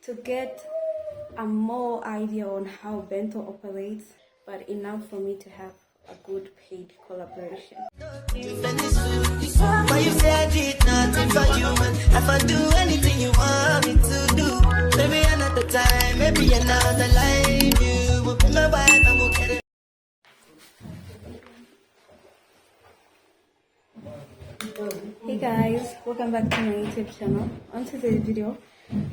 to get a more idea on how Bento operates, but enough for me to have a good paid collaboration. Why you say I did nothing for you, man? If I do anything you want me to do, maybe another time, maybe another life, you will be my wife and we'll get it. Hey guys, welcome back to my YouTube channel. On today's video,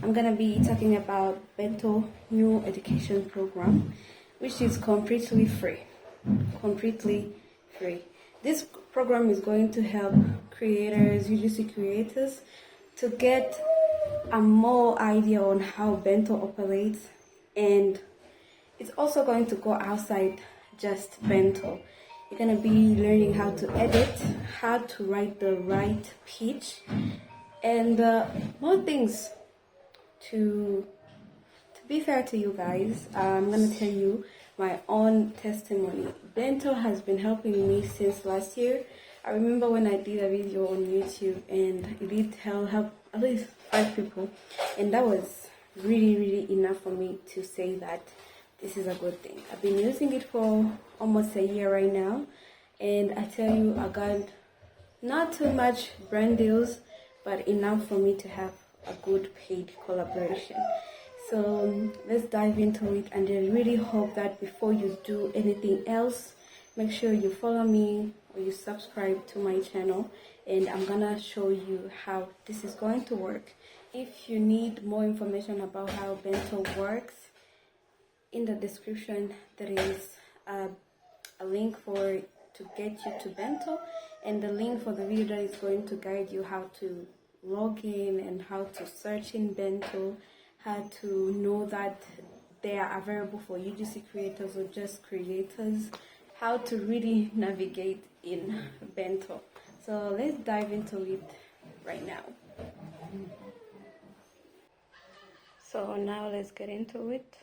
I'm gonna be talking about Bento new education program, which is completely free. Completely free. This program is going to help creators, UGC creators, to get a more idea on how Bento operates, and it's also going to go outside just Bento. You're going to be learning how to edit, how to write the right pitch, and more things. To be fair to you guys, I'm going to tell you my own testimony. Bento has been helping me since last year. I remember when I did a video on YouTube and it did help at least 5 people, and that was really enough for me to say that this is a good thing. I've been using it for almost a year right now, and I tell you, I got not too much brand deals, but enough for me to have a good paid collaboration. So let's dive into it, and I really hope that before you do anything else, make sure you follow me or you subscribe to my channel, and I'm gonna show you how this is going to work. If you need more information about how Bento works, in the description there is a link to get you to Bento, and the link for the video that is going to guide you how to log in and how to search in Bento, how to know that they are available for UGC creators or just creators, how to really navigate in Bento. So let's dive into it right now. So now let's get into it.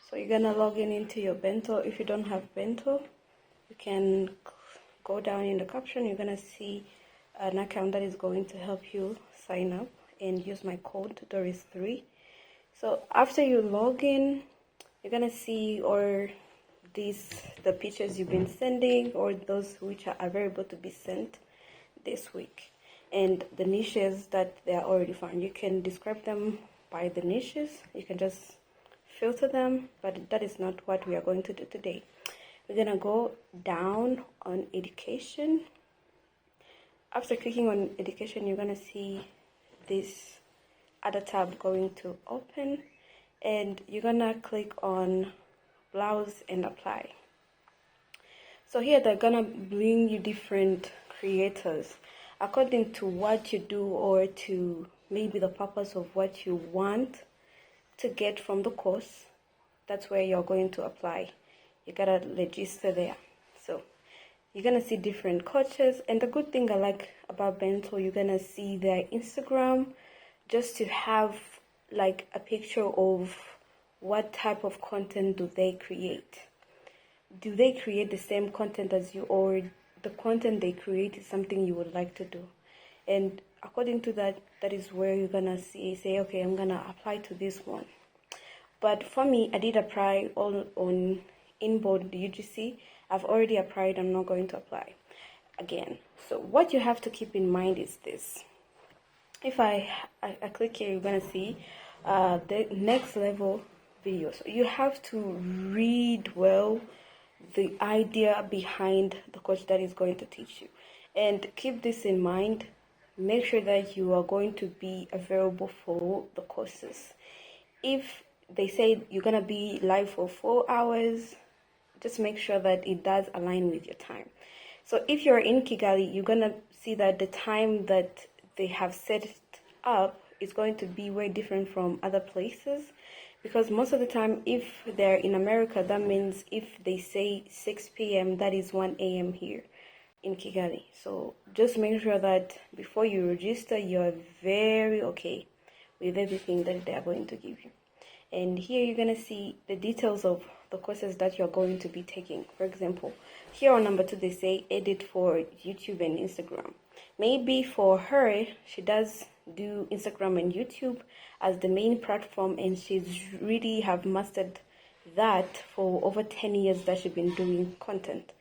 So you're gonna log in into your Bento. If you don't have Bento, you can go down in the caption. You're gonna see an account that is going to help you sign up and use my code Doris3. So after you log in, you're gonna see the pictures you've been sending, or those which are available to be sent this week, and the niches that they are already found. You can describe them by the niches. You can just filter them, but that is not what we are going to do today. We're gonna go down on education. After clicking on education, you're gonna see this other tab going to open, and you're gonna click on browse and apply. So here they're gonna bring you different creators according to what you do, or to maybe the purpose of what you want to get from the course. That's where you're going to apply. You gotta register there. So you're gonna see different coaches, and the good thing I like about Bento, you're gonna see their Instagram, just to have like a picture of what type of content do they create. Do they create the same content as you, or the content they create is something you would like to do? And according to that, that is where you're gonna say, okay, I'm gonna apply to this one. But for me, I did apply on inbound UGC. I've already applied. I'm not going to apply again. So what you have to keep in mind is this. If I click here, you're gonna see the next level video. So you have to read well the idea behind the course that is going to teach you, and keep this in mind. Make sure that you are going to be available for the courses. If they say you're gonna be live for 4 hours, just make sure that it does align with your time. So if you're in Kigali, you're gonna see that the time that they have set up is going to be way different from other places, because most of the time, if they're in America, that means if they say 6 p.m., that is 1 a.m. here in Kigali. So just make sure that before you register, you're very okay with everything that they are going to give you. And here you're going to see the details of the courses that you're going to be taking. For example, here on number 2, they say edit for YouTube and Instagram. Maybe for her, she does do Instagram and YouTube as the main platform, and she's really have mastered that for over 10 years that she's been doing content.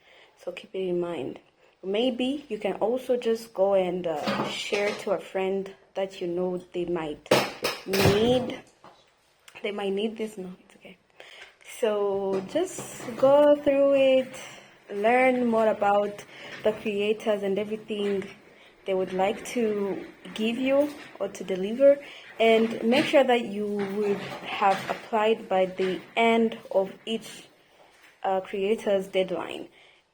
So keep it in mind. Maybe you can also just go and share to a friend that you know they might need this. No, it's okay. So just go through it, learn more about the creators and everything they would like to give you or to deliver, and make sure that you would have applied by the end of each creator's deadline.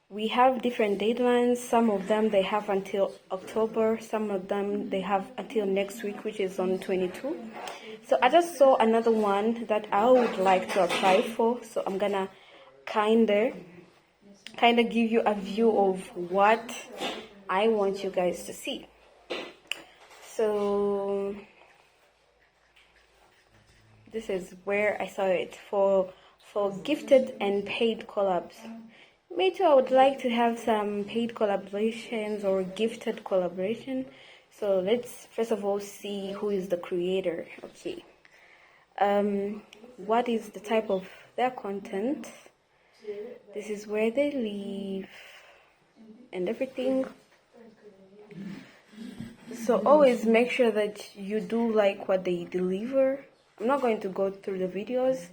We have different deadlines. Some of them they have until October, some of them they have until next week, which is on 22. So I just saw another one that I would like to apply for, so I'm gonna kinda give you a view of what I want you guys to see. So this is where I saw it for gifted and paid collabs. Me too, I would like to have some paid collaborations or gifted collaboration. So let's first of all see who is the creator. Okay. What is the type of their content? This is where they live and everything. So always make sure that you do like what they deliver. I'm not going to go through the videos.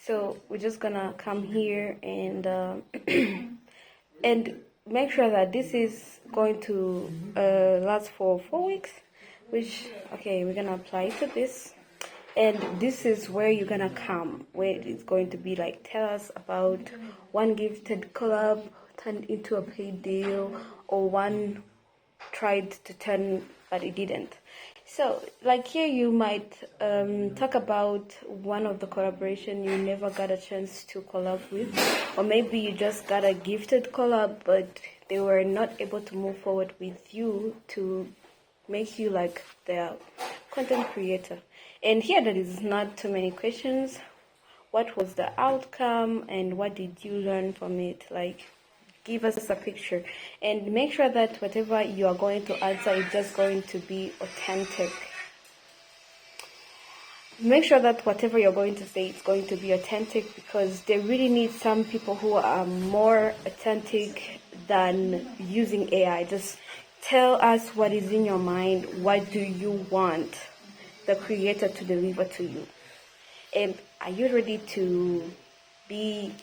So we're just gonna come here and and make sure that this is going to last for 4 weeks, which, okay, we're gonna apply to this. And this is where you're gonna come, where it's going to be like, tell us about one gifted collab turned into a paid deal, or one tried to turn but it didn't. So like here you might talk about one of the collaboration you never got a chance to collab with, or maybe you just got a gifted collab but they were not able to move forward with you to make you like their content creator. And here there is not too many questions. What was the outcome and what did you learn from it? Like, give us a picture, and make sure that whatever you are going to answer is just going to be authentic. Make sure that whatever you're going to say is going to be authentic, because they really need some people who are more authentic than using AI. Just tell us what is in your mind. What do you want the creator to deliver to you? And are you ready to be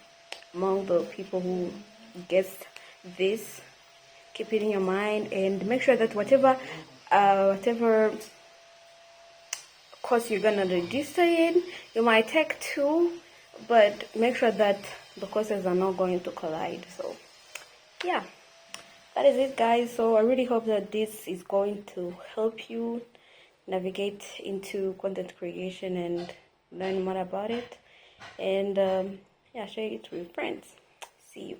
among the people who gets this? Keep it in your mind, and make sure that whatever course you're gonna register in, you might take 2, but make sure that the courses are not going to collide. So yeah, that is it, guys. So I really hope that this is going to help you navigate into content creation and learn more about it, and yeah, share it with friends. See you.